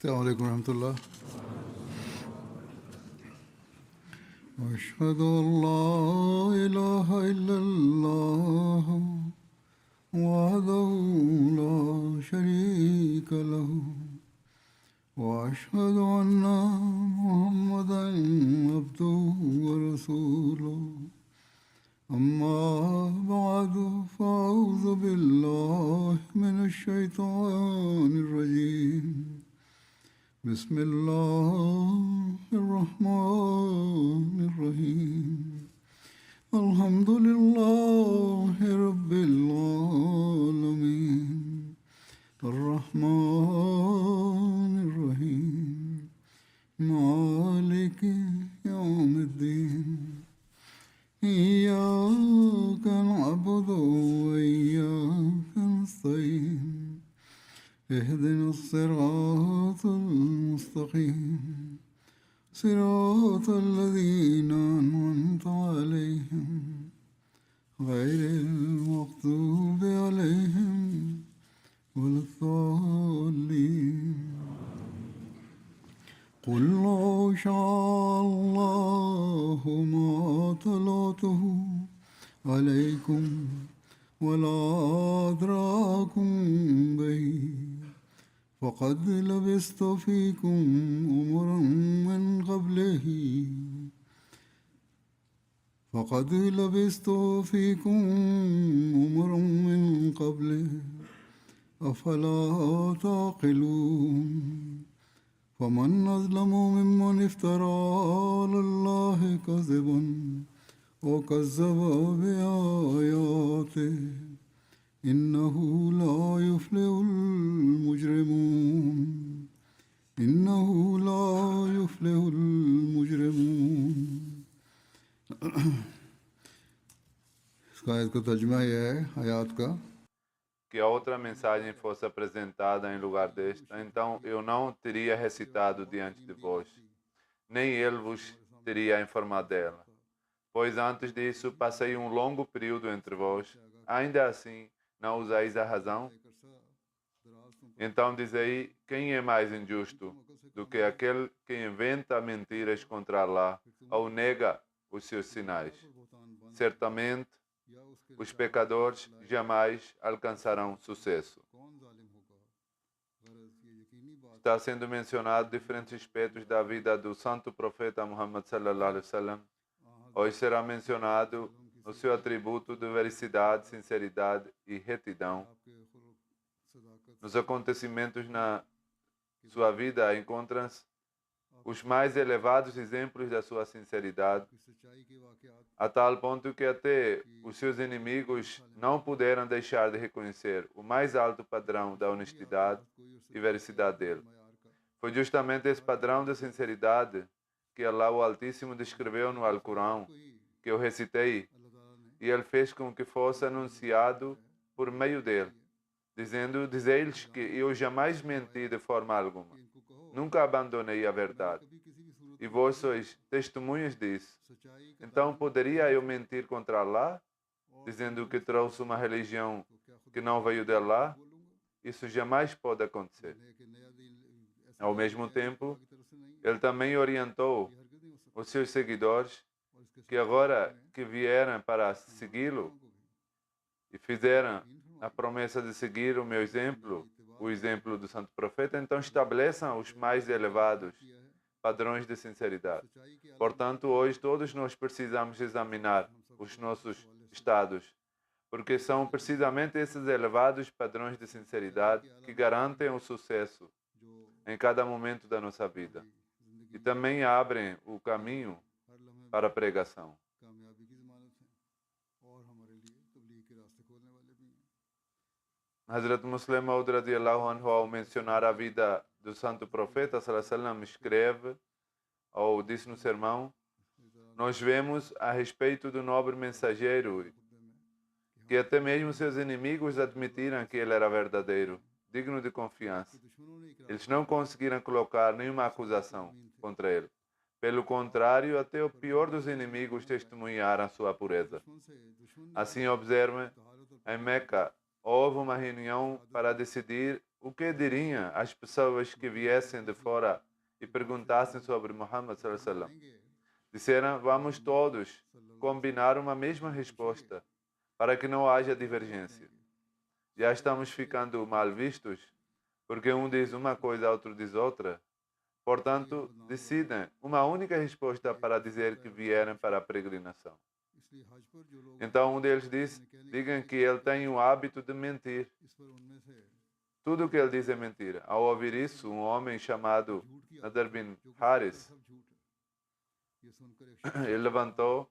السلام عليكم ورحمة الله. أشهد أن لا إله إلا الله وحده لا شريك له وأشهد أن محمدا عبده ورسوله أما بعد فأعوذ بالله من الشيطان الرجيم بسم الله الرحمن الرحيم الحمد لله رب العالمين الرحمن الرحيم مالك يوم الدين إياك نعبد وإياك نستعين اهدنا الصراط المستقيم صراط الذين أنعمت عليهم غير المغضوب عليهم ولا الضالين قل لو شاء الله ما تلوته عليكم ولا أدراكم به فقد لبثت فيكم أمرا من قبله أفلا تعقلون فمن أظلم ممن افترى على الله كذبا وكذب بآياته إنه لا يفلح المجرمون इसका आयत का तर्जुमा यह है आयत का que a outra mensagem fosse apresentada em lugar desta, então eu não teria recitado diante de vós, nem ele vos teria informado dela. Pois antes disso passei um longo período entre vós, ainda assim não usais a razão? Então dizei, quem é mais injusto do que aquele que inventa mentiras contra Allah ou nega os seus sinais? Certamente, os pecadores jamais alcançarão sucesso. Está sendo mencionado diferentes aspectos da vida do santo profeta Muhammad sallallahu alaihi wasallam. Hoje será mencionado o seu atributo de veracidade, sinceridade e retidão. Nos acontecimentos na sua vida encontram-se os mais elevados exemplos da sua sinceridade, a tal ponto que até os seus inimigos não puderam deixar de reconhecer o mais alto padrão da honestidade e veracidade dele. Foi justamente esse padrão de sinceridade que Allah o Altíssimo descreveu no Alcorão, que eu recitei, e ele fez com que fosse anunciado por meio dele, dizendo, diz-lhes que eu jamais menti de forma alguma. Nunca abandonei a verdade. E vós sois testemunhas disso. Então poderia eu mentir contra Allah, dizendo que trouxe uma religião que não veio de Allah? Isso jamais pode acontecer. Ao mesmo tempo, ele também orientou os seus seguidores que agora que vieram para segui-lo e fizeram a promessa de seguir o meu exemplo, o exemplo do santo profeta, então estabeleçam os mais elevados padrões de sinceridade. Portanto, hoje todos nós precisamos examinar os nossos estados, porque são precisamente esses elevados padrões de sinceridade que garantem o sucesso em cada momento da nossa vida e também abrem o caminho para a pregação. Hazrat Muslim Maud radiallahu anhu, ao mencionar a vida do santo profeta sallallahu alaihi wasallam, escreve, ou disse no sermão, nós vemos a respeito do nobre mensageiro que até mesmo seus inimigos admitiram que ele era verdadeiro, digno de confiança. Eles não conseguiram colocar nenhuma acusação contra ele. Pelo contrário, até o pior dos inimigos testemunharam sua pureza. Assim observe, em Meca, houve uma reunião para decidir o que diriam as pessoas que viessem de fora e perguntassem sobre Muhammad sallallahu alaihi wasallam? Disseram, vamos todos combinar uma mesma resposta para que não haja divergência. Já estamos ficando mal vistos porque um diz uma coisa, outro diz outra. Portanto, decidem uma única resposta para dizer que vieram para a peregrinação. Então um deles disse, digam que ele tem o hábito de mentir. Tudo o que ele diz é mentira. Ao ouvir isso, um homem chamado Nadar bin Haris, ele levantou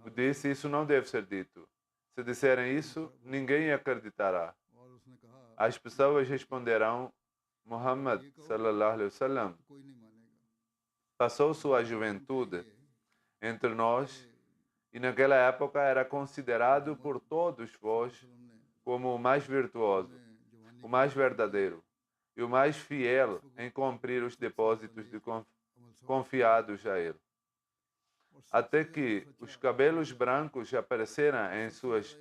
e disse, isso não deve ser dito. Se disserem isso, ninguém acreditará. As pessoas responderão, Muhammad sallallahu alaihi wasallam passou sua juventude entre nós e naquela época era considerado por todos vós como o mais virtuoso, o mais verdadeiro e o mais fiel em cumprir os depósitos confiados a ele. Até que os cabelos brancos apareceram em suas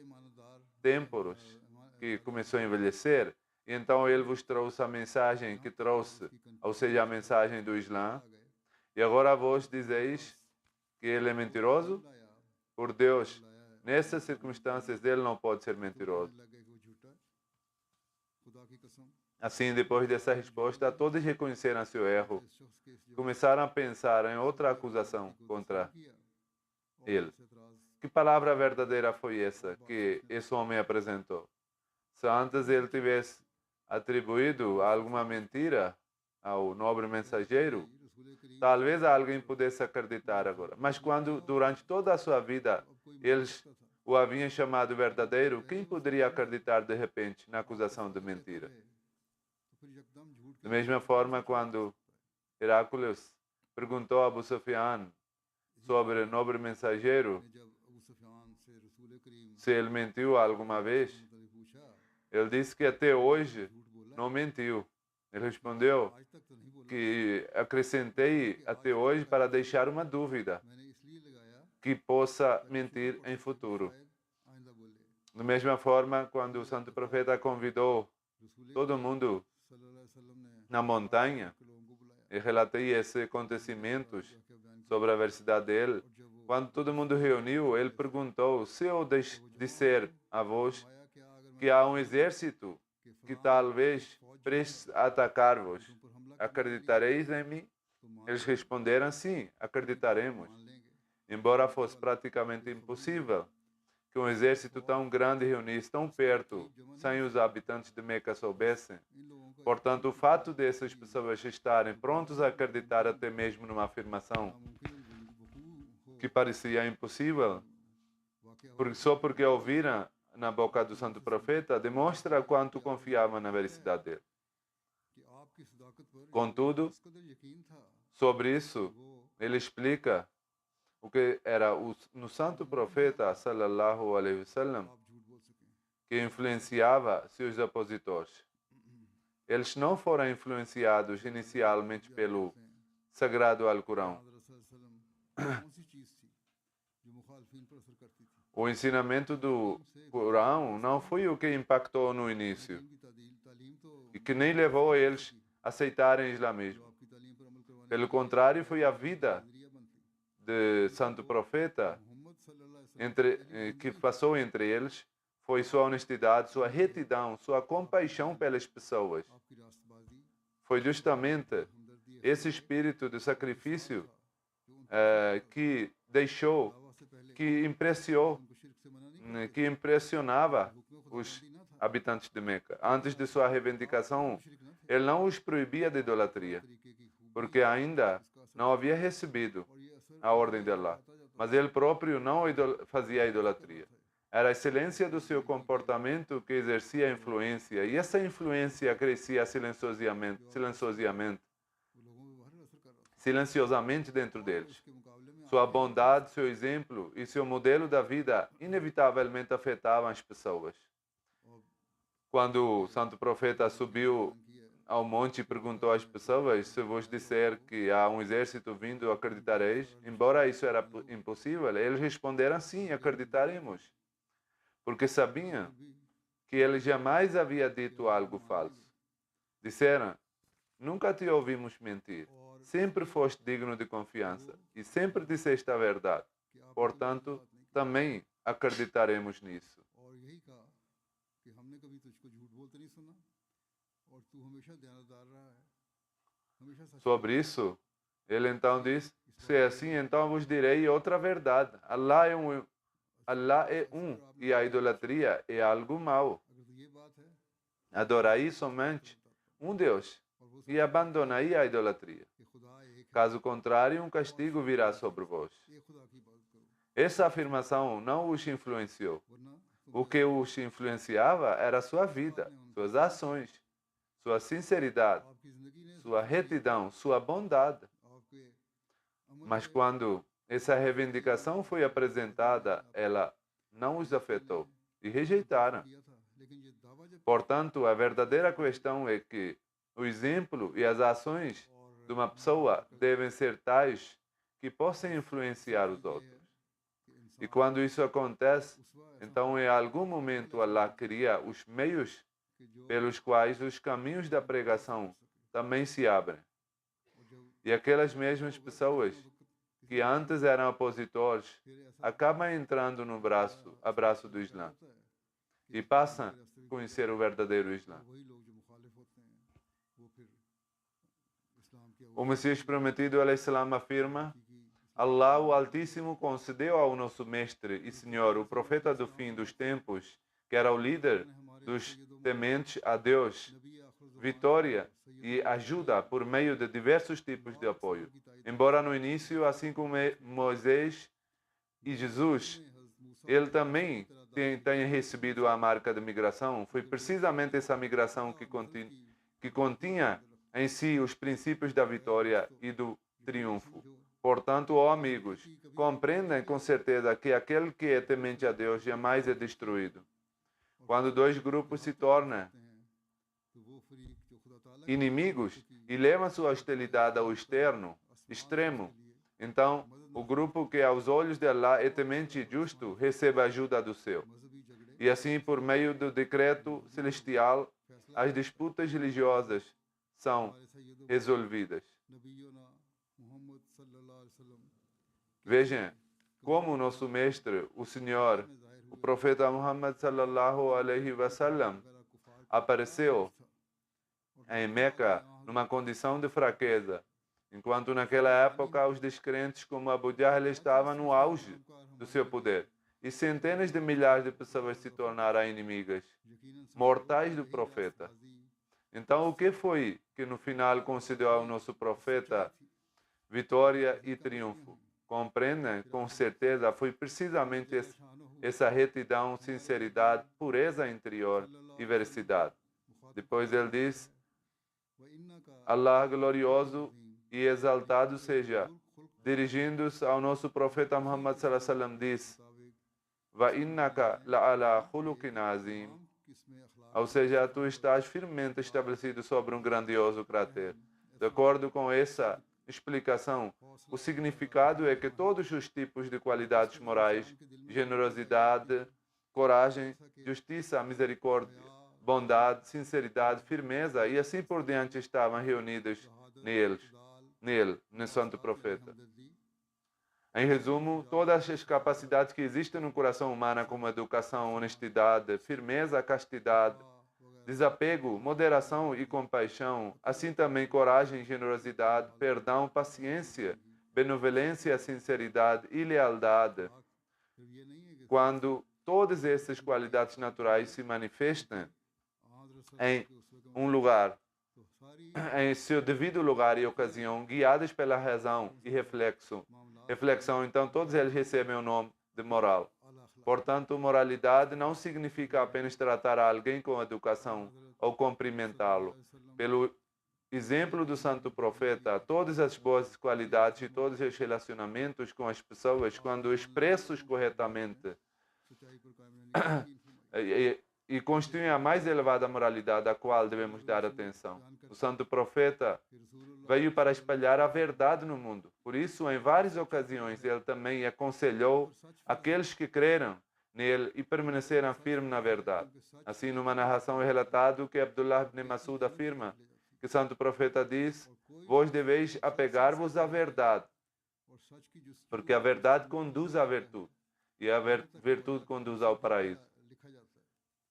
têmporas, que começou a envelhecer, e então ele vos trouxe a mensagem que trouxe, ou seja, a mensagem do Islã, e agora vós dizeis que ele é mentiroso? Por Deus, nessas circunstâncias ele não pode ser mentiroso. Assim, depois dessa resposta, todos reconheceram seu erro. Começaram a pensar em outra acusação contra ele. Que palavra verdadeira foi essa que esse homem apresentou? Se antes ele tivesse atribuído alguma mentira ao nobre mensageiro, talvez alguém pudesse acreditar agora. Mas quando, durante toda a sua vida, eles o haviam chamado verdadeiro, quem poderia acreditar de repente na acusação de mentira? Da mesma forma, quando Heráclides perguntou a Abu Sufyan sobre o nobre mensageiro, se ele mentiu alguma vez, ele disse que até hoje não mentiu. Ele respondeu que acrescentei até hoje para deixar uma dúvida que possa mentir em futuro. Da mesma forma, quando o Santo Profeta convidou todo mundo na montanha, e relatei esses acontecimentos sobre a veracidade dele, quando todo mundo reuniu, ele perguntou, se eu disser a vós que há um exército que talvez preste a atacar-vos, acreditareis em mim? Eles responderam, sim, acreditaremos. Embora fosse praticamente impossível que um exército tão grande reunisse tão perto, sem os habitantes de Meca soubessem. Portanto, o fato dessas pessoas estarem prontos a acreditar até mesmo numa afirmação que parecia impossível, só porque ouviram na boca do Santo Profeta, demonstra quanto confiavam na veracidade dele. Contudo, sobre isso, ele explica o que era no Santo Profeta, sallallahu alaihi wasallam, que influenciava seus opositores. Eles não foram influenciados inicialmente pelo Sagrado Alcorão. O ensinamento do Corão não foi o que impactou no início e que nem levou eles a aceitarem o islamismo. Pelo contrário, foi a vida de Santo Profeta que passou entre eles, foi sua honestidade, sua retidão, sua compaixão pelas pessoas. Foi justamente esse espírito de sacrifício que deixou, que impressionava os habitantes de Meca. Antes de sua reivindicação, ele não os proibia de idolatria, porque ainda não havia recebido a ordem de Allah. Mas ele próprio não fazia idolatria. Era a excelência do seu comportamento que exercia influência, e essa influência crescia silenciosamente dentro deles. Sua bondade, seu exemplo e seu modelo da vida inevitavelmente afetavam as pessoas. Quando o Santo Profeta subiu ao monte e perguntou às pessoas, se vos disser que há um exército vindo, acreditareis? Embora isso era impossível, eles responderam sim, acreditaremos. Porque sabiam que ele jamais havia dito algo falso. Disseram: nunca te ouvimos mentir. Sempre foste digno de confiança e sempre disseste a verdade. Portanto, também acreditaremos nisso. और यही कहा कि हमने कभी तुझको झूठ बोलते नहीं सुना और तू हमेशा दयानतदार रहा है, हमेशा सच Sobre isso, ele então diz: se é assim, então vos direi outra verdade. Allah é um e a idolatria é algo mau. अगर तो ये बात है Adorai somente um Deus e abandonai a idolatria. कि खुदा एक है, Caso contrário, um castigo virá sobre vós. एक खुदा की इबादत करो, Essa afirmação não os influenciou. वरना O que os influenciava era a sua vida, suas ações, sua sinceridade, आपकी जिंदगी ने sua retidão, sua bondade. आपके अमल Mas quando essa reivindicação foi apresentada, ela não os afetou e rejeitaram. किया था, लेकिन ये दावा जब Portanto, a verdadeira questão é que o exemplo e as ações de uma pessoa devem ser tais que possam influenciar os outros. E quando isso acontece, então em algum momento Allah cria os meios pelos quais os caminhos da pregação também se abrem. E aquelas mesmas pessoas que antes eram opositores acabam entrando no abraço do Islã e passam a conhecer o verdadeiro Islã. वही लोग जो मुखालिफ होते हैं वो फिर इस्लाम के O Messias prometido, al-Islam, afirma: Allah, o Altíssimo, concedeu ao nosso mestre e Senhor, o profeta do fim dos tempos, que era o líder dos tementes a Deus, vitória e ajuda por meio de diversos tipos de apoio. Embora no início, assim como Moisés e Jesus, ele também tenha recebido a marca de migração, foi precisamente essa migração que continha em si os princípios da vitória e do triunfo. Portanto, ó amigos, compreendem com certeza que aquele que é temente a Deus jamais é destruído. Quando dois grupos se tornam inimigos e levam sua hostilidade ao extremo, então o grupo que aos olhos de Allah é temente e justo recebe a ajuda do céu. E assim, por meio do decreto celestial, as disputas religiosas são resolvidas. Vejam como o nosso mestre, o Senhor, o profeta Muhammad sallallahu alaihi wasallam, apareceu em Meca numa condição de fraqueza, enquanto naquela época os descrentes como Abu Jahl estavam no auge do seu poder e centenas de milhares de pessoas se tornaram inimigas, mortais do profeta. Então, o que foi que no final concedeu ao nosso profeta vitória e triunfo? Compreendem? Com certeza foi precisamente essa retidão, sinceridade, pureza interior e veracidade. Depois ele diz: Allah glorioso e exaltado seja, dirigindo-se ao nosso profeta Muhammad sallallahu alaihi wasallam, diz: Va innaka la'ala khuluqin azim. Ou seja, tu estás firmemente estabelecido sobre um grandioso caráter. De acordo com essa explicação, o significado é que todos os tipos de qualidades morais, generosidade, coragem, justiça, misericórdia, bondade, sinceridade, firmeza e assim por diante estavam reunidos nele, no Santo Profeta. Em resumo, todas as capacidades que existem no coração humano, como educação, honestidade, firmeza, castidade, desapego, moderação e compaixão, assim também coragem, generosidade, perdão, paciência, benevolência, sinceridade e lealdade. Quando todas essas qualidades naturais se manifestam em um lugar, em seu devido lugar e ocasião, guiadas pela razão e reflexão, então todos eles recebem o nome de moral. Portanto, moralidade não significa apenas tratar alguém com educação ou cumprimentá-lo. Pelo exemplo do Santo Profeta, todas as boas qualidades e todos os relacionamentos com as pessoas, quando expressos corretamente, e constituem a mais elevada moralidade a qual devemos dar atenção. O Santo Profeta veio para espalhar a verdade no mundo. Por isso, em várias ocasiões, ele também aconselhou aqueles que creram nele e permaneceram firmes na verdade. Assim, numa narração é relatado que Abdullah ibn Masud afirma: que o santo profeta diz: vós deveis apegar-vos à verdade, और सच की जिस porque a verdade conduz à virtude e a virtude conduz ao paraíso. लिखा जाता है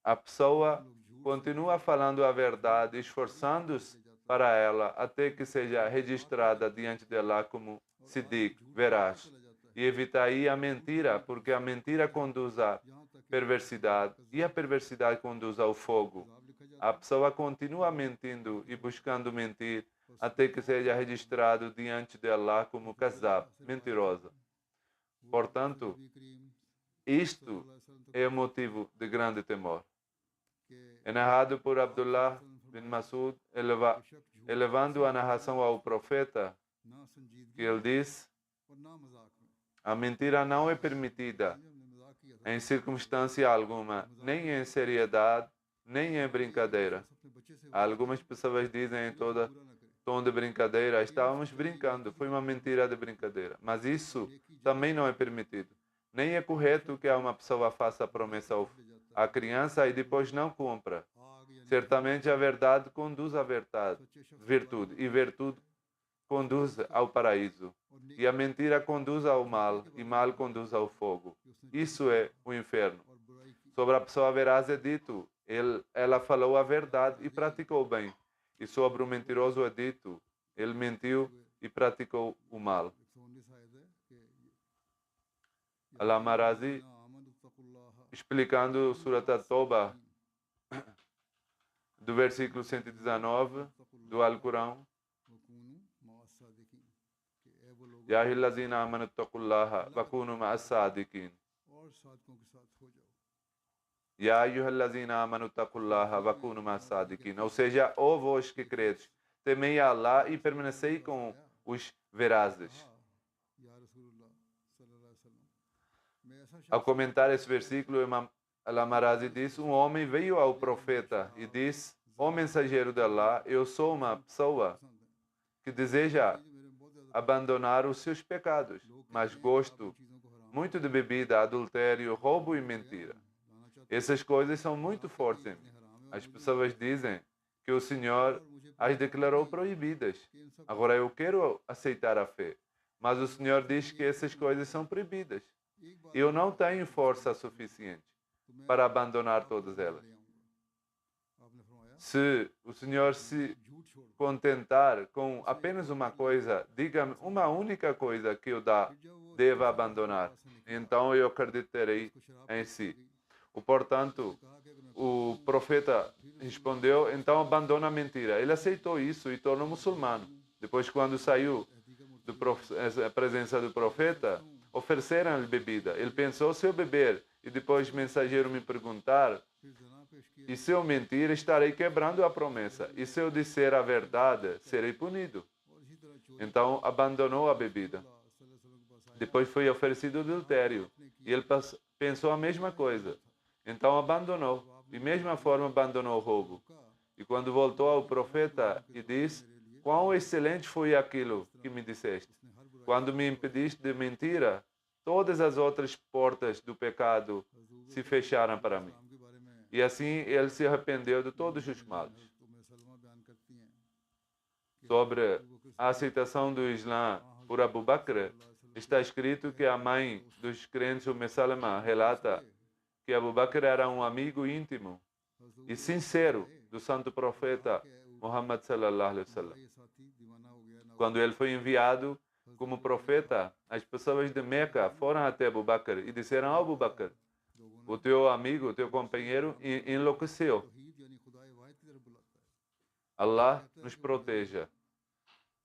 A pessoa continua falando a verdade, esforçando-se para ela até que seja registrada diante de Allah como Siddiq, veraz. E evita aí a mentira, porque a mentira conduz à perversidade e a perversidade conduz ao fogo. आप लिखा जाता A pessoa continua mentindo e buscando mentir até que seja registrado diante de Allah como Kazab, mentirosa. Portanto, Nabi Karim isto é motivo de grande temor. के É narrado por Abdullah bin Masud, elevando a narração ao profeta, ना संजीदगी que ele disse: और ना मजाक में a mentira não é permitida हमने मजाक किया था em circunstância alguma, nem em seriedade, nem em brincadeira. अपने बच्चे से Algumas pessoas dizem em toda बुरा ना करे tom de brincadeira, estávamos brincando, foi uma mentira de brincadeira. Mas isso também não é permitido. Nem é correto que uma pessoa faça a promessa à criança e depois não cumpra. आग यानी Certamente a verdade conduz à verdade, virtude, e virtude conduz ao paraíso. E a mentira conduz ao mal, e mal conduz ao fogo. Isso é o inferno. और बुराई की Sobre a pessoa veraz é dito, ela falou a verdade e praticou bem. E sobre o mentiroso é dito, ele mentiu e praticou o mal. 119 आयत है कि Al-Amarazi, explicando Surat At-Toba, do versículo 119 do Alcorão, वकूनु मअस-सादिकीन कि ए वो लोग Ya ayyuhallazina amanu taqullaha wa kunu ma'as sadiqin. और साधकों के साथ हो जाओ Ya ayyuhallazina amanu taqullaha wa kunu ma'as sadiqin. Ou seja, ó vós que credes, temei a Allah e permanecei com os verazes. या रसूलुल्लाह सल्लल्लाहु अलैहि वसल्लम मैं ऐसा Ao comentar esse versículo, o Imam Al-Amarazi diz: um homem veio ao profeta e disse: ó mensageiro de Allah, eu sou uma pessoa पसंद है que deseja मेरे में बहुत ज्यादा abandonar os seus pecados, mas gosto चीजों को हराम muito de bebida, adultério, roubo e mentira. लाना चाहते Essas coisas são muito fortes em mim. हैं हराम है As pessoas dizem que o Senhor as declarou proibidas. Agora eu quero aceitar a fé, mas o Senhor diz que essas coisas são proibidas. एक बात Eu não tenho força suficiente तो मैं para abandonar todas elas. ले आऊंगा आपने फरमाया Se o Senhor se झूठ छोड़ दो contentar com apenas uma coisa, diga-me uma única coisa que eu फिर जब वो deva abandonar, पास से निकला então eu acreditarei उसको शराब em पसंद si. आ गई Portanto, कहा कि अगर मैं o profeta respondeu, então abandona a mentira. Ele aceitou isso e tornou muçulmano. Depois, quando saiu da presença do profeta, ofereceram-lhe bebida. Ele pensou, se eu beber e depois o mensageiro me perguntar, फिर जना पेश किया e se eu mentir, estarei quebrando a promessa. E se eu disser a verdade, serei punido. और इसी तरह चोरी Então, abandonou a bebida. सल्लल्लाहु अलैहि वसल्लम के पास आया Depois foi oferecido adultério. E ele pensou a mesma coisa. Então abandonou. De mesma forma abandonou o roubo. E quando voltou ao profeta e disse: quão excelente foi aquilo que me disseste. उसने हर बुराई Quando me impediste de mentira, todas as outras portas do pecado se fecharam para mim. इस्लाम के बारे में E assim ele se arrependeu de todos os males. तो मैं सलमा बयान करती हैं Sobre a aceitação do Islã por Abu Bakr, está escrito que a mãe dos crentes, Umm Salama, relata que Abu Bakr era um amigo íntimo e sincero do santo profeta Muhammad sallallahu alaihi wasallam. ये साथी दीवाना हो गया ना Quando ele foi enviado como profeta, as pessoas de Meca foram até Abu Bakr e disseram: Abu Bakr, o teu amigo, o teu companheiro enlouqueceu. तौहीद यानी खुदाए वाहिद की तरफ बुलाता है Allah nos proteja.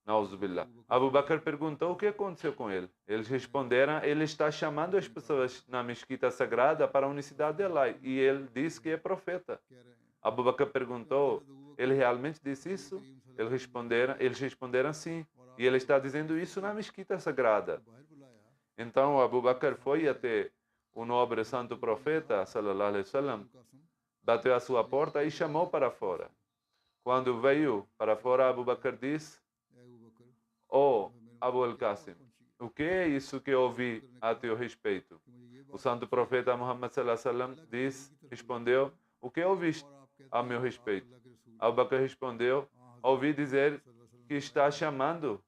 Nauzubillah. Abu Bakr perguntou o que aconteceu com ele. Eles responderam: ele está chamando as pessoas na mesquita sagrada para a unicidade de Allah. E ele disse que é profeta. कह रहे हैं Abu Bakr perguntou: ele realmente disse isso? Eles responderam sim. E ele está dizendo isso na mesquita sagrada. बाहर बुलाया Então Abu Bakr foi até o nobre santo profeta, sallallahu alaihi wasallam, Qasim bateu a sua porta e chamou para fora. Quando veio para fora, Abu Bakr disse: A अबू Bakr Oh, Abu al-Qasim, o que é isso que eu ouvi a teu respeito? कि मुझे ये O santo profeta Muhammad sallallahu alaihi wasallam respondeu: o que ouviste और आप कहते a meu respeito? अल्लाह के रसूल Abu Bakr respondeu: ouvi dizer que está chamando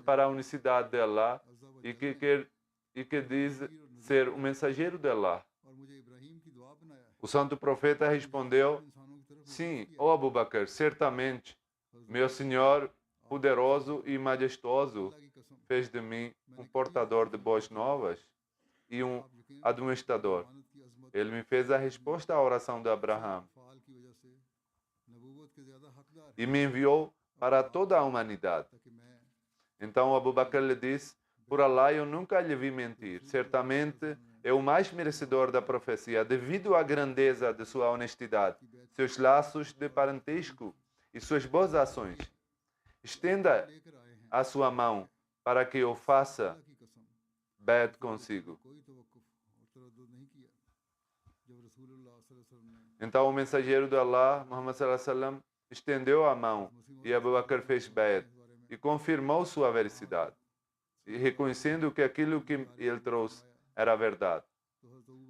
para a unicidade de Allah e que diz ser o mensageiro de Allah. O santo profeta respondeu: sim, ó Abu Bakr, certamente, meu Senhor poderoso e majestoso fez de mim um portador de boas novas e um administrador. Ele me fez a resposta à oração de Abraão e me enviou para toda a humanidade. Então Abu Bakr lhe disse: por Allah, eu nunca lhe vi mentir. Certamente é o mais merecedor da profecia, devido à grandeza de sua honestidade, seus laços de parentesco e suas boas ações. Estenda a sua mão para que eu faça bet consigo. Então o mensageiro de Allah, Muhammad sallallahu alaihi wasallam, estendeu a mão e Abu Bakr fez bet e confirmou sua veracidade, e reconhecendo que aquilo que ele trouxe era verdade.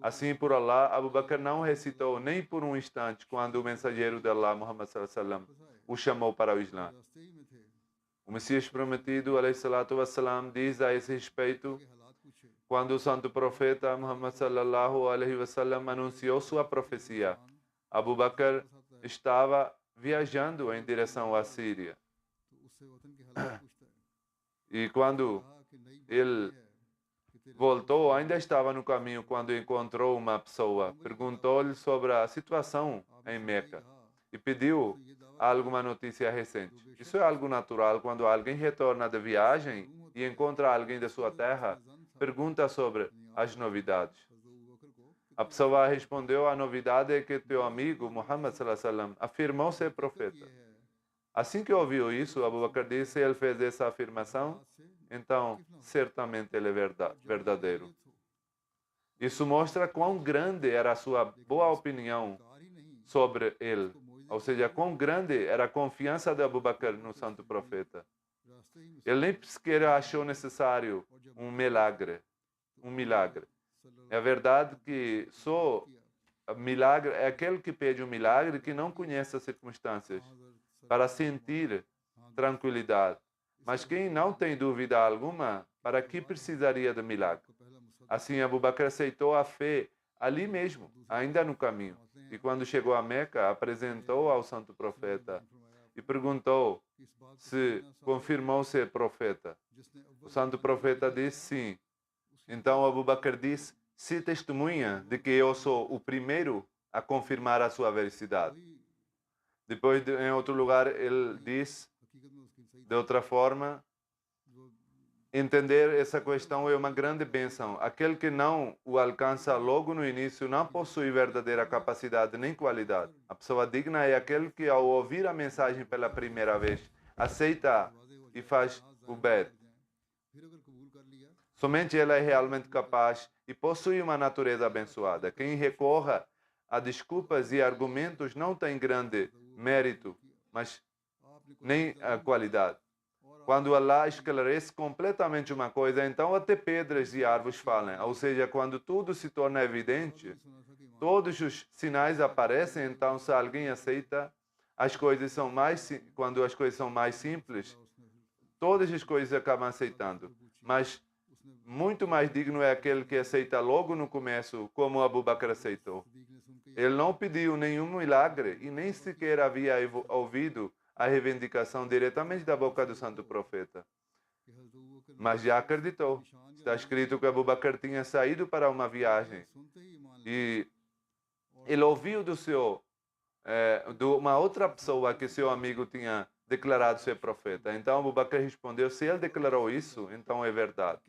Assim, por Allah, Abu Bakr não recitou nem por um instante quando o mensageiro de Allah, Muhammad sallallahu alaihi wasallam, o chamou para o Islã. O Messias prometido, alayhi salatu wassalam, diz a esse respeito: quando o santo profeta Muhammad sallallahu alaihi wasallam anunciou sua profecia, Abu Bakr estava viajando em direção à Síria. E quando ele voltou, ainda estava no caminho quando encontrou uma pessoa. Perguntou-lhe sobre a situação em Meca e pediu alguma notícia recente. Isso é algo natural quando alguém retorna de viagem e encontra alguém da sua terra, pergunta sobre as novidades. A pessoa respondeu: a novidade é que teu amigo Muhammad sallallahu alaihi wasallam afirmou ser profeta. Assim que ouviu isso, Abu Bakr disse: ele fez essa afirmação, então certamente ele é verdadeiro. Isso mostra quão grande era a sua boa opinião sobre ele. Ou seja, quão grande era a confiança de Abu Bakr no santo profeta. Ele nem sequer achou necessário um milagre. É verdade que só milagre é aquele que pede um milagre que não conhece as circunstâncias para sentir tranquilidade. Mas quem não tem dúvida alguma, para que precisaria de milagre? Assim, Abu Bakr aceitou a fé ali mesmo, ainda no caminho. E quando chegou a Meca, apresentou ao santo profeta e perguntou se confirmou ser profeta. O santo profeta disse sim. Então Abu Bakr disse: se testemunha de que eu sou o primeiro a confirmar a sua veracidade. Depois, em outro lugar, ele diz, de outra forma, entender essa questão é uma grande bênção. Aquele que não o alcança logo no início não possui verdadeira capacidade nem qualidade. A pessoa digna é aquele que, ao ouvir a mensagem pela primeira vez, aceita e faz o bet. Somente ela é realmente capaz e possui uma natureza abençoada. Quem recorra a desculpas e argumentos não tem grande mérito, mas nem a qualidade. Quando Allah esclarece completamente uma coisa, então até pedras e árvores falam. Ou seja, quando tudo se torna evidente, todos os sinais aparecem, então se alguém aceita, quando as coisas são mais simples, todas as coisas acabam aceitando. Mas muito mais digno é aquele que aceita logo no começo, como Abu Bakr aceitou. Ele não pediu nenhum milagre e nem sequer havia ouvido a reivindicação diretamente da boca do santo profeta. Mas já acreditou. Está escrito que Abu Bakr tinha saído para uma viagem e ele ouviu de uma outra pessoa que seu amigo tinha declarado ser profeta. Então Abu Bakr respondeu: se ele declarou isso, então é verdade.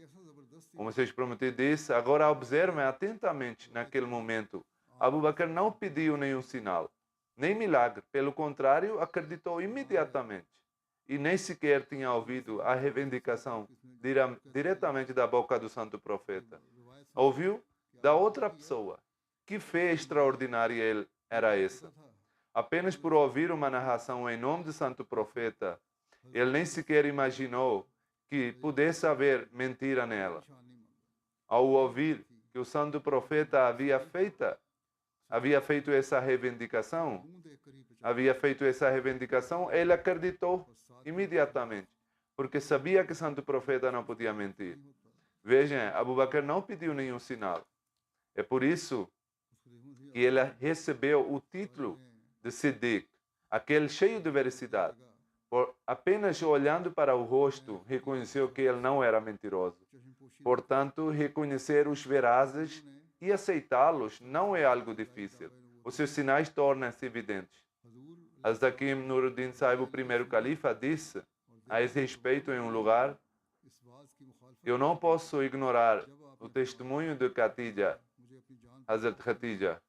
Como vocês prometido disse, agora observem atentamente naquele momento. Abu Bakr não pediu nenhum sinal, nem milagre. Pelo contrário, acreditou imediatamente. E nem sequer tinha ouvido a reivindicação diretamente da boca do santo profeta. Ouviu da outra pessoa. Que fé extraordinária era essa? Apenas por ouvir uma narração em nome do santo profeta, ele nem sequer imaginou que pudesse haver mentira nela. Ao ouvir que o santo profeta havia feito havia feito essa reivindicação, ele acreditou imediatamente, porque sabia que Santo Profeta não podia mentir. Vejam, Abu Bakr não pediu nenhum sinal. É por isso que ele recebeu o título de Siddiq, aquele cheio de veracidade. Apenas olhando para o rosto, reconheceu que ele não era mentiroso. Portanto, reconhecer os verazes e aceitá-los não é algo difícil. Os seus sinais tornam-se evidentes. Hazrat Hakim Nuruddin Sahib, o primeiro califa, disse a esse respeito em um lugar: eu não posso ignorar o testemunho de Khatija, Hazrat Khatija,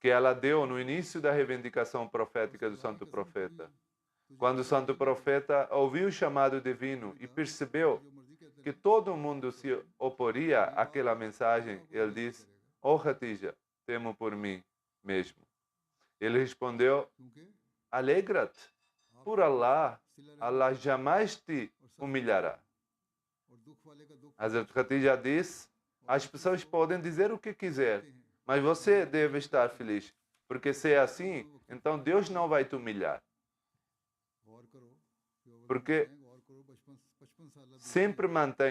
que ela deu no início da reivindicação profética do Santo Profeta. Quando o Santo Profeta ouviu o chamado divino e percebeu que todo mundo se oporia àquela mensagem, ele disse: "Oh Khatija, temo por mim mesmo." Ele respondeu: "Alegra-te, por Allah, Allah jamais te humilhará." Hazrat Khatija disse: "As pessoas podem dizer o que quiser, mas você deve estar feliz, porque se é assim, então Deus não vai te humilhar." Porque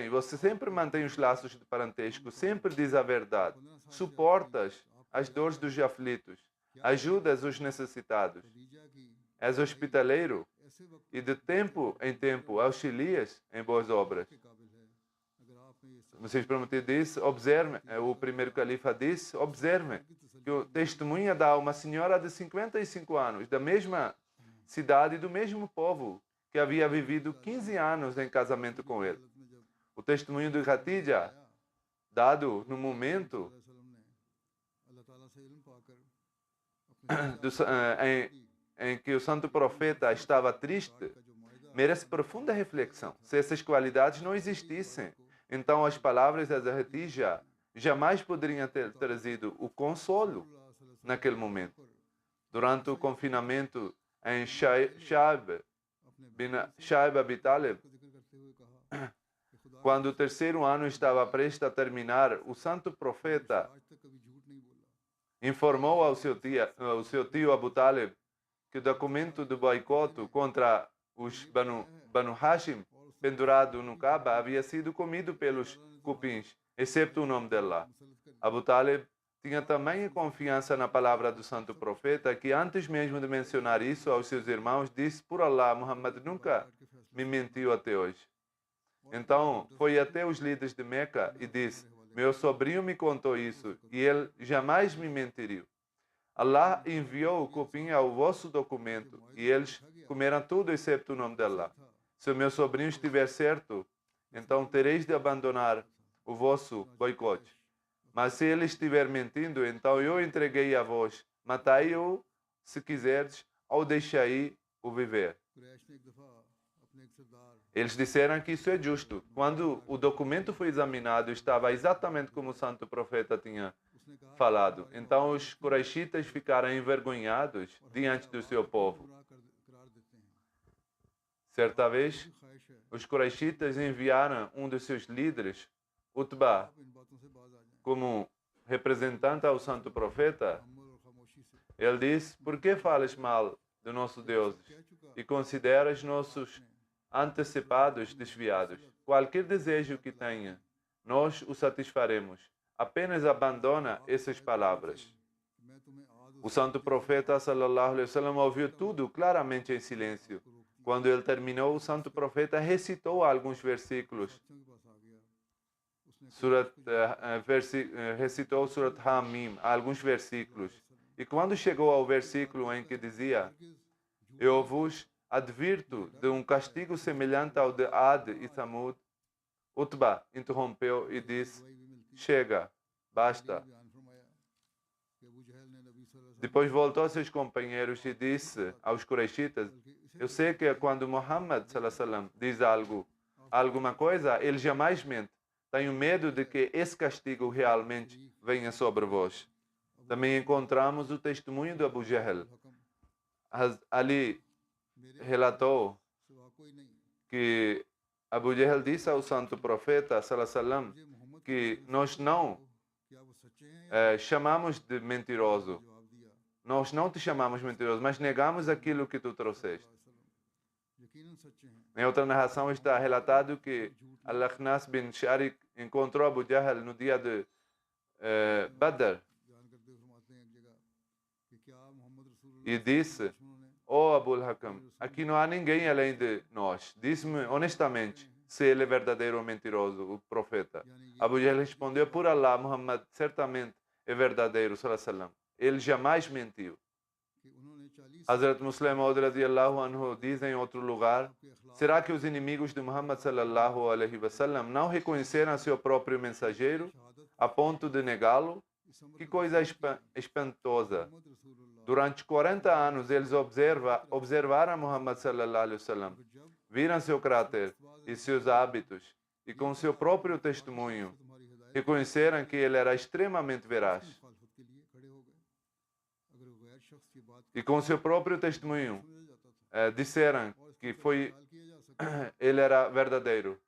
você sempre mantém os laços de parentesco, sempre diz a verdade, suportas as dores dos aflitos, ajudas os necessitados, és hospitaleiro e de tempo em tempo auxilias em boas obras. Vocês prometido disse, observe, o primeiro califa disse, observe, que o testemunha dá uma senhora de 55 anos, da mesma cidade e do mesmo povo, que havia vivido 15 anos em casamento com ele. O testemunho de Khatija, dado no momento em que o Santo Profeta estava triste, merece profunda reflexão. Se essas qualidades não existissem, então as palavras de Khatija jamais poderiam ter trazido o consolo naquele momento. Durante o confinamento em Shaib Abi Talib, quando o terceiro ano estava prestes a terminar, o Santo Profeta informou ao seu tio Abu Talib que o documento de boicote contra os Banu Hashim, pendurado no Kaaba, havia sido comido pelos cupins, excepto o nome dele lá. Abu Talib tinha também confiança na palavra do Santo Profeta, que antes mesmo de mencionar isso aos seus irmãos, disse: "Por Allah, Muhammad nunca me mentiu até hoje." Então, foi até os líderes de Meca e disse: "Meu sobrinho me contou isso e ele jamais me mentiria. Allah enviou o cupim ao vosso documento e eles comeram tudo excepto o nome de Allah. Se o meu sobrinho estiver certo, então tereis de abandonar o vosso boicote. Mas se ele estiver mentindo, então eu entreguei a vós. Matai-o, se quiserdes, ou deixai-o viver." Eles disseram que isso é justo. Quando o documento foi examinado, estava exatamente como o Santo Profeta tinha falado. Então os Quraishitas ficaram envergonhados diante do seu povo. Certa vez, os Quraishitas enviaram um dos seus líderes, Utbah, como representante ao Santo Profeta. Ele disse: "Por que falas mal de nossos deuses e consideras nossos antepassados desviados? Qualquer desejo que tenha, nós o satisfaremos. Apenas abandona essas palavras." O Santo Profeta sallallahu alaihi wasallam ouviu tudo claramente em silêncio. Quando ele terminou, o Santo Profeta recitou alguns versículos. Recitou Surat Hamim, alguns versículos. E quando chegou ao versículo em que dizia: "Eu vos advirto de um castigo semelhante ao de Ad e Samud", Utbah interrompeu e disse: "Chega, basta." Depois voltou a seus companheiros e disse aos Quraishitas: "Eu sei que quando Muhammad sallallahu alaihi wasallam diz alguma coisa, ele jamais mente. Tenho medo de que esse castigo realmente venha sobre vós." Também encontramos o testemunho de Abu Jahl. Ali relatou que Abu Jahl disse ao Santo Profeta sallallahu alaihi wasallam que nós não chamamos de mentiroso. Nós não te chamamos mentiroso, mas negamos aquilo que tu trouxeste. Em outra narração está relatado que Al-Akhnas bin Sharik encontrou Abu Jahl no dia de Badr e disse: "Oh Abu al-Hakam, aqui não há ninguém além de nós. Diz-me honestamente se ele é verdadeiro ou mentiroso, o profeta." Abu Jahl respondeu: "Por Allah, Muhammad certamente é verdadeiro, sallallahu alaihi wasallam. Ele jamais mentiu." Hazrat Muslim Maud radiyallahu anhu diz em outro lugar: será que os inimigos de Muhammad sallallahu alaihi wasallam não reconheceram seu próprio mensageiro a ponto de negá-lo? Que coisa espantosa! Durante 40 anos eles observaram Muhammad sallallahu alaihi wasallam, viram seu caráter e seus hábitos e com seu próprio testemunho reconheceram que ele era extremamente veraz. E com seu próprio testemunho disseram que ele era verdadeiro.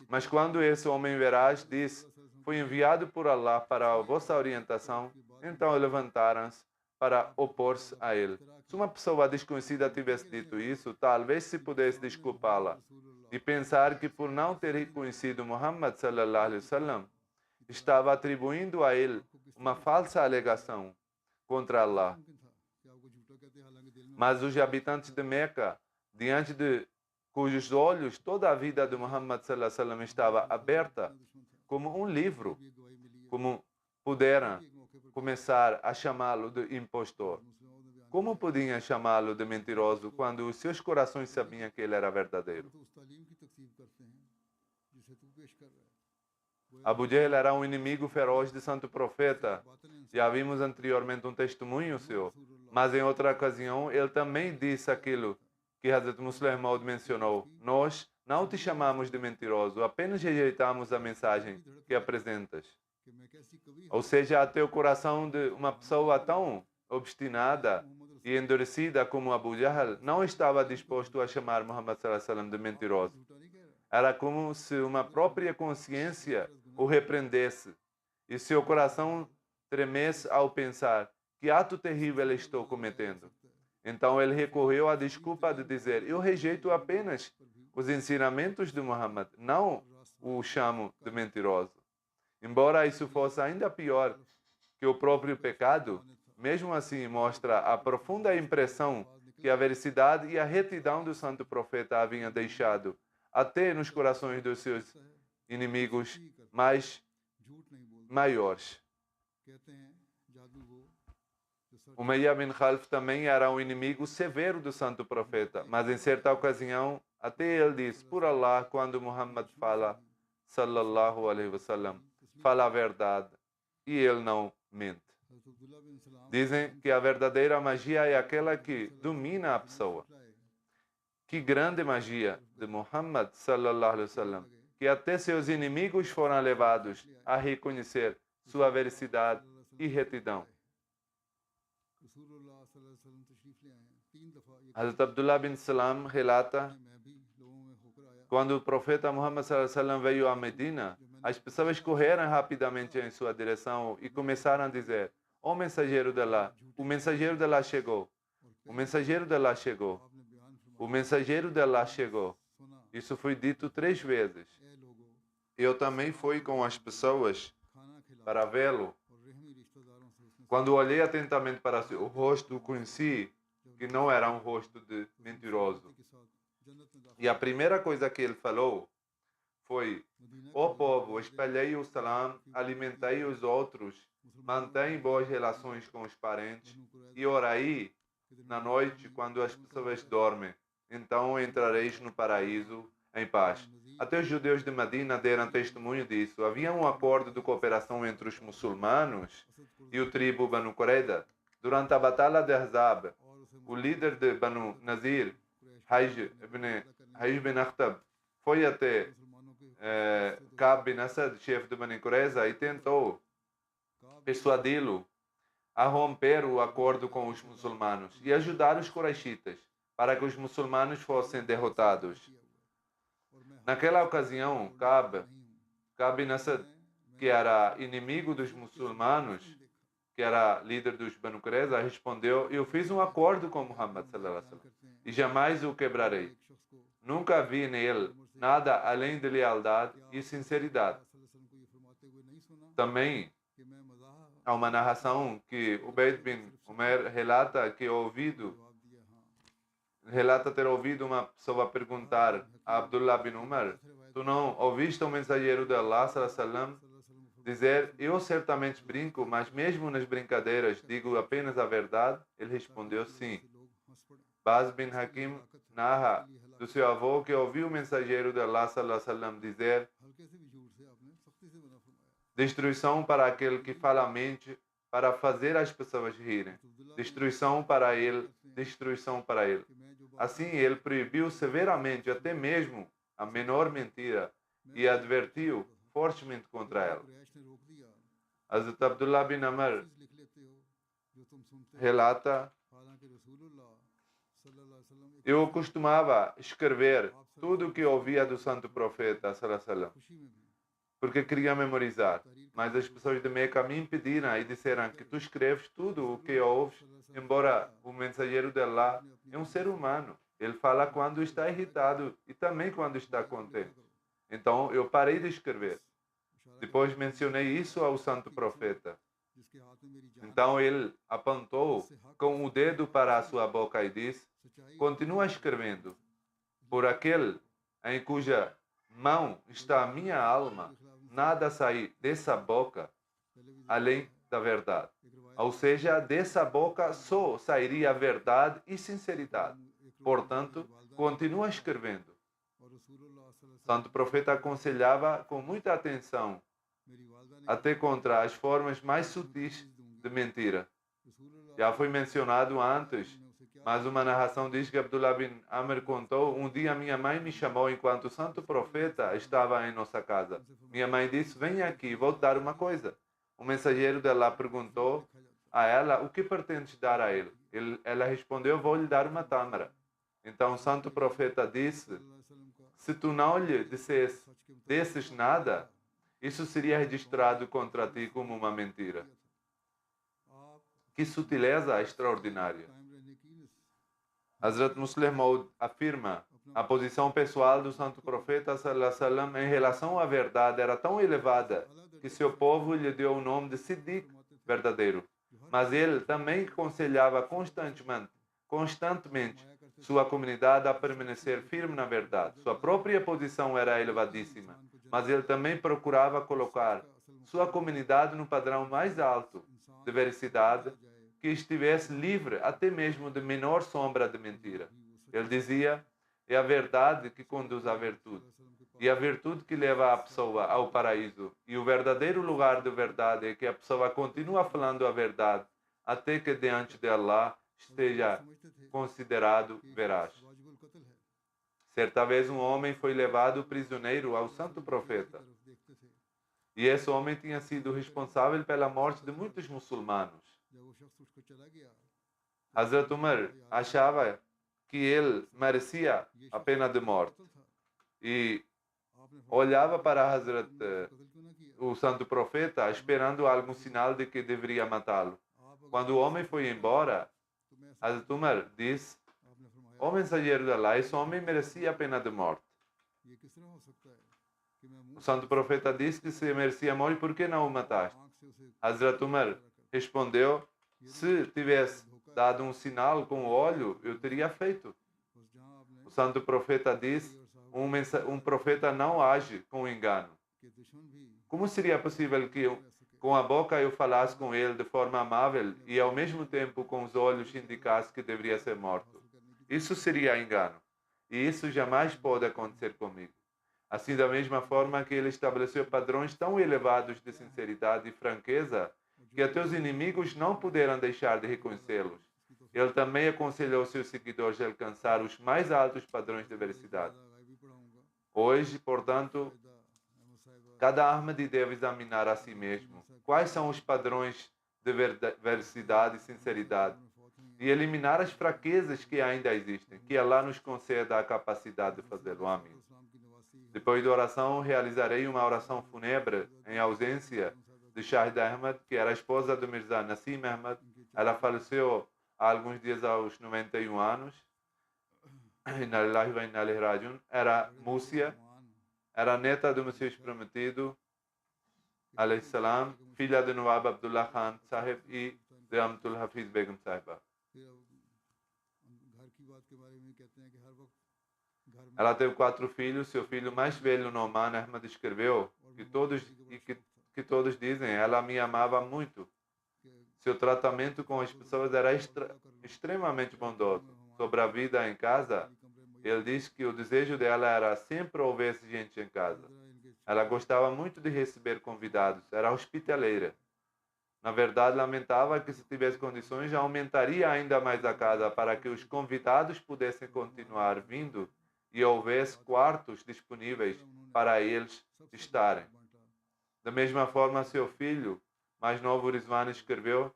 Mas quando esse homem veraz disse: "Foi enviado por Allah para a vossa orientação", então levantaram-se para opor-se a ele. Se uma pessoa desconhecida tivesse dito isso, talvez se pudesse desculpá-la e pensar que por não ter reconhecido Muhammad sallallahu alaihi wasallam, estava atribuindo a ele uma falsa alegação contra Allah. Mas os habitantes de Meca, diante de cujos olhos toda a vida de Muhammad sallallahu alaihi wasallam estava aberta como um livro, como puderam começar a chamá-lo de impostor? Como podiam chamá-lo de mentiroso quando os seus corações sabiam que ele era verdadeiro? Abu Jahl era um inimigo feroz de Santo Profeta. Já vimos anteriormente um testemunho seu. Mas em outra ocasião, ele também disse aquilo que Hazrat Muslim Maud mencionou: nós não te chamamos de mentiroso, apenas rejeitamos a mensagem que apresentas. Ou seja, até o coração de uma pessoa tão obstinada e endurecida como Abu Jahl não estava disposto a chamar Muhammad sallallahu alaihi wasallam de mentiroso. Era como se uma própria consciência o repreendesse e seu coração tremesse ao pensar: que ato terrível estou cometendo. Então ele recorreu à desculpa de dizer: eu rejeito apenas os ensinamentos de Muhammad, não o chamo de mentiroso. Embora isso fosse ainda pior que o próprio pecado, mesmo assim mostra a profunda impressão que a veracidade e a retidão do santo profeta haviam deixado até nos corações dos seus inimigos maiores. Umayyah bin Khalf também era um inimigo severo do santo profeta, mas em certa ocasião até ele disse: por Allah, quando Muhammad fala, sallallahu alaihi wasallam, fala a verdade e ele não mente. Dizem que a verdadeira magia é aquela que domina a pessoa. Que grande magia de Muhammad sallallahu alaihi wasallam, que até seus inimigos foram levados a reconhecer sua veracidade e retidão. Hazrat Abdullah bin Salam relata: quando o profeta Muhammad sallallahu alaihi wasallam veio a Medina, as pessoas correram rapidamente em sua direção e começaram a dizer: "Ó mensageiro de Allah, o mensageiro de Allah chegou. O mensageiro de Allah chegou. O mensageiro de Allah chegou." Isso foi dito 3 vezes. Eu também fui com as pessoas para vê-lo. Quando olhei atentamente para o rosto, conheci que não era um rosto de mentiroso. E a primeira coisa que ele falou foi: ó povo, espalhei o salam, alimentei os outros, mantém boas relações com os parentes e orai na noite quando as pessoas dormem. Então entrareis no paraíso em paz. Até os judeus de Medina deram testemunho disso. Havia um acordo de cooperação entre os muçulmanos e o tribo Banu Qurayza. Durante a batalha de Ahzab, o líder de Banu Nazir, Hayj bin Akhtab, foi até Ka'b bin Asad, chefe de Banu Qurayza, e tentou persuadi-lo a romper o acordo com os muçulmanos e ajudar os Quraishitas para que os muçulmanos fossem derrotados. Naquela ocasião, Ka'b bin Asad que era inimigo dos muçulmanos, que era líder dos Banu Qurayza, respondeu: eu fiz um acordo com Muhammad sallallahu alaihi wasallam e jamais o quebrarei. Nunca vi nele nada além de lealdade e sinceridade. Também há uma narração que Ubayd bin Umair relata ter ouvido uma pessoa perguntar a Abdullah bin Umar: tu não ouviste o mensageiro de Allah sallallahu alaihi wasallam dizer: eu certamente brinco, mas mesmo nas brincadeiras digo apenas a verdade? Ele respondeu: sim. Baz bin Hakim narra do seu avô que ouviu o mensageiro de Allah sallallahu alaihi wasallam dizer: destruição para aquele que fala a mente para fazer as pessoas rirem. Destruição para ele, destruição para ele. Assim, ele proibiu severamente até mesmo a menor mentira e advertiu fortemente contra ela. Hazrat Abdullah bin Amr relata: eu costumava escrever tudo o que ouvia do Santo Profeta sallallahu alaihi wasallam, porque queria memorizar. Mas as pessoas de Meca me impediram e disseram que tu escreves tudo o que ouves, embora o mensageiro de Allah é um ser humano. Ele fala quando está irritado e também quando está contente. Então eu parei de escrever. Depois mencionei isso ao Santo Profeta. Então ele apontou com o dedo para a sua boca e disse: continua escrevendo. Por aquele em cuja mão está a minha alma, nada sair dessa boca além da verdade. Ou seja, dessa boca só sairia a verdade e sinceridade. Portanto, continua escrevendo. O Santo Profeta aconselhava com muita atenção, até contra as formas mais sutis de mentira. Já foi mencionado antes, mas uma narração diz que Abdullah bin Amr contou: um dia minha mãe me chamou enquanto o Santo Profeta estava em nossa casa. Minha mãe disse: venha aqui, vou te dar uma coisa. O mensageiro de Allah perguntou a ela: o que pretendes dar a ele? Ela respondeu: vou lhe dar uma tâmara. Então o Santo Profeta disse: se tu não lhe desses nada, isso seria registrado contra ti como uma mentira. Que sutileza extraordinária! Hazrat Muslim Maud afirma: a posição pessoal do Santo Profeta sallallahu alaihi wasallam em relação à verdade era tão elevada que seu povo lhe deu o nome de Siddiq, verdadeiro. Mas ele também aconselhava constantemente sua comunidade a permanecer firme na verdade. Sua própria posição era elevadíssima, mas ele também procurava colocar sua comunidade no padrão mais alto de veracidade, que estivesse livre até mesmo de menor sombra de mentira. Ele dizia: é a verdade que conduz à virtude, e a virtude que leva a pessoa ao paraíso. E o verdadeiro lugar de verdade é que a pessoa continua falando a verdade até que diante de Allah esteja considerado veraz. Certa vez um homem foi levado prisioneiro ao Santo Profeta. E esse homem tinha sido responsável pela morte de muitos muçulmanos. Hazrat Umar achava que ele merecia a pena de morte. E olhava para Hazrat, o Santo Profeta, esperando algum sinal de que deveria matá-lo. Quando o homem foi embora, Hazrat Umar disse: ó mensageiro de Allah, esse homem merecia a pena de morte. O Santo Profeta disse que se merecia morte, por que não o mataste? Hazrat Umar respondeu: se tivesse dado um sinal com o olho, eu teria feito. O Santo Profeta disse: um profeta não age com engano. Como seria possível que com a boca eu falasse com ele de forma amável e ao mesmo tempo com os olhos indicasse que deveria ser morto? Isso seria engano. E isso jamais pode acontecer comigo. Assim, da mesma forma que ele estabeleceu padrões tão elevados de sinceridade e franqueza que até os inimigos não puderam deixar de reconhecê-los, ele também aconselhou seus seguidores a alcançar os mais altos padrões de veracidade. Hoje, portanto, cada Ahmadi deve examinar a si mesmo quais são os padrões de veracidade e sinceridade e eliminar as fraquezas que ainda existem. Que Allah nos conceda a capacidade de fazê-lo. Amém. Depois da oração, realizarei uma oração fúnebre em ausência de Shahid Ahmad, que era a esposa do Mirza Nassim Ahmad. Ela faleceu há alguns dias aos 91 anos. Inna lillahi wa inna ilaihi rajiun. Era Múcia, era neta do Messias Prometido, alayhi salam, filha de Nawab Abdullah Khan Sahib e de Amtul Hafiz Begum Sahiba. Ela teve 4 filhos. Seu filho mais velho, Noman Ahmad, escreveu que todos dizem: ela me amava muito. Seu tratamento com as pessoas era extremamente bondoso. Sobre a vida em casa, ele diz que o desejo dela era sempre houvesse gente em casa. Ela gostava muito de receber convidados, era hospitaleira. Na verdade, lamentava que, se tivesse condições, aumentaria ainda mais a casa para que os convidados pudessem continuar vindo e houvesse quartos disponíveis para eles estarem. Da mesma forma, seu filho mais novo, Rizwan, escreveu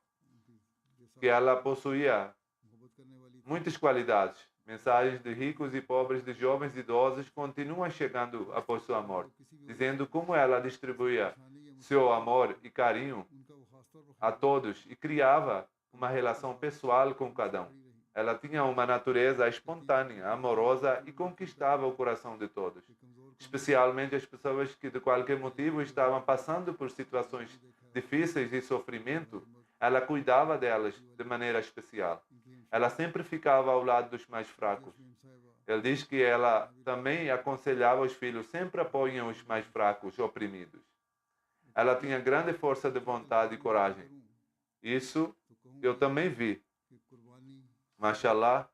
que ela possuía muitas qualidades. Mensagens de ricos e pobres, de jovens e idosos, continuam chegando após sua morte, dizendo como ela distribuía seu amor e carinho a todos e criava uma relação pessoal com cada um. Ela tinha uma natureza espontânea, amorosa e conquistava o coração de todos, especialmente as pessoas que de qualquer motivo estavam passando por situações difíceis e sofrimento. Ela cuidava delas de maneira especial. Ela sempre ficava ao lado dos mais fracos. Ele diz que ela também aconselhava os filhos: sempre apoiem os mais fracos, oprimidos. Ela tinha grande força de vontade e coragem. Isso eu também vi. Mashallah,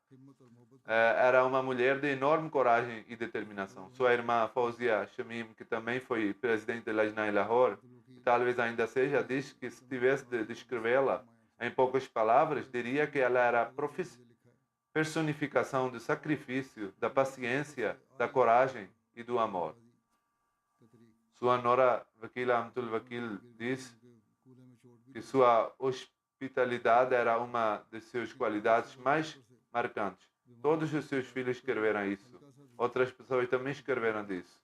era uma mulher de enorme coragem e determinação. Sua irmã Fauzia Shamim, que também foi presidente da Lajna em Lahore, e talvez ainda seja, diz que se tivesse de descrevê-la em poucas palavras, diria que ela era a personificação do sacrifício, da paciência, da coragem e do amor. Sua nora Vakila Amtul Vakil diz que sua hospitalidade era uma de suas qualidades mais marcantes. Todos os seus filhos escreveram isso. Outras pessoas também escreveram disso.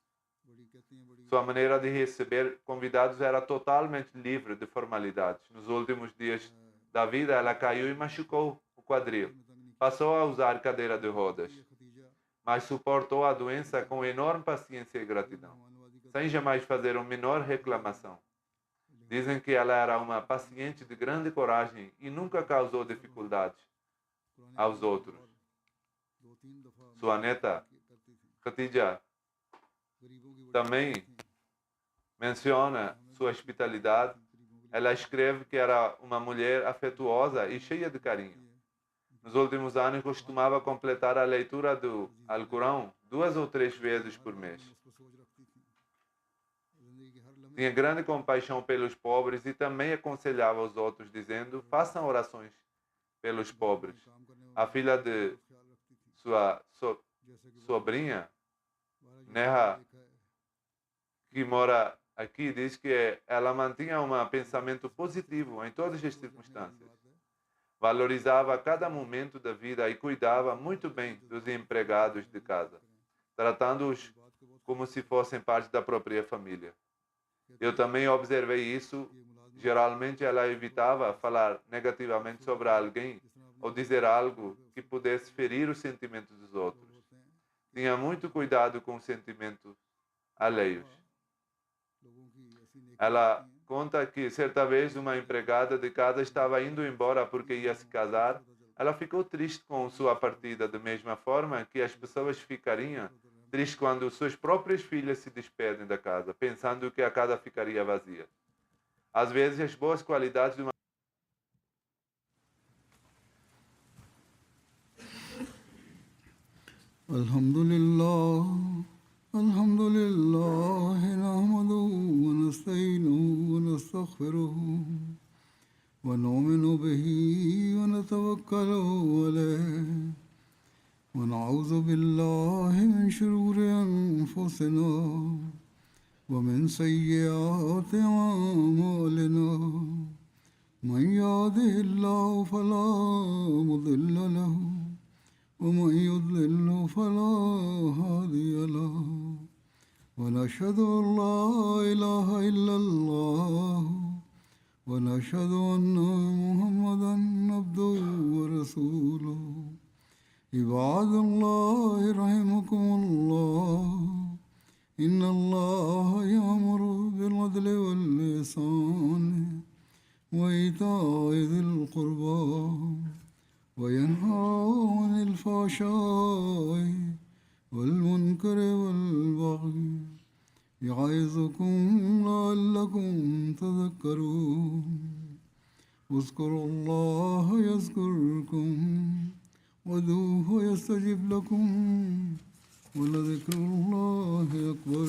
Sua maneira de receber convidados era totalmente livre de formalidades. Nos últimos dias da vida, ela caiu e machucou o quadril. Passou a usar cadeira de rodas, mas suportou a doença com enorme paciência e gratidão, sem jamais fazer uma menor reclamação. Dizem que ela era uma paciente de grande coragem e nunca causou dificuldades aos outros. Sua neta, Khatija, também menciona sua hospitalidade. Ela escreve que era uma mulher afetuosa e cheia de carinho. Nos últimos anos, costumava completar a leitura do Alcorão 2 ou 3 vezes por mês. Tinha grande compaixão pelos pobres e também aconselhava os outros, dizendo: façam orações pelos pobres. A filha de sua sobrinha, Neha, que mora aqui, diz que ela mantinha um pensamento positivo em todas as circunstâncias. Valorizava cada momento da vida e cuidava muito bem dos empregados de casa, tratando-os como se fossem parte da própria família. Eu também observei isso. Geralmente ela evitava falar negativamente sobre alguém ou dizer algo que pudesse ferir os sentimentos dos outros. Tinha muito cuidado com os sentimentos alheios. Ela conta que certa vez uma empregada de casa estava indo embora porque ia se casar. Ela ficou triste com sua partida, da mesma forma que as pessoas ficariam tristes quando suas próprias filhas se despedem da casa, pensando que a casa ficaria vazia. Às vezes, as boas qualidades de uma Alhamdulillah, alhamdulillah, nahmaduhu wa nasta'inuhu wa nastaghfiruhu wa nu'minu bihi wa natawakkalu alayhi wa na'udhu billahi min shururi anfusina wa min sayyiati a'malina. Man yahdihillahu fala mudilla lahu ومن يضلل فلا هادي له ونشهد أن لا إله إلا الله ونشهد أن محمدا عبده ورسوله عباد الله رحمكم الله إن الله يأمر بالعدل والإحسان وإيتاء ذي القربى وينهى عن الفحشاء والمنكر والبغي يعظكم لعلكم تذكرون اذكروا الله يذكركم وادعوه يستجب لكم ولذكر الله أكبر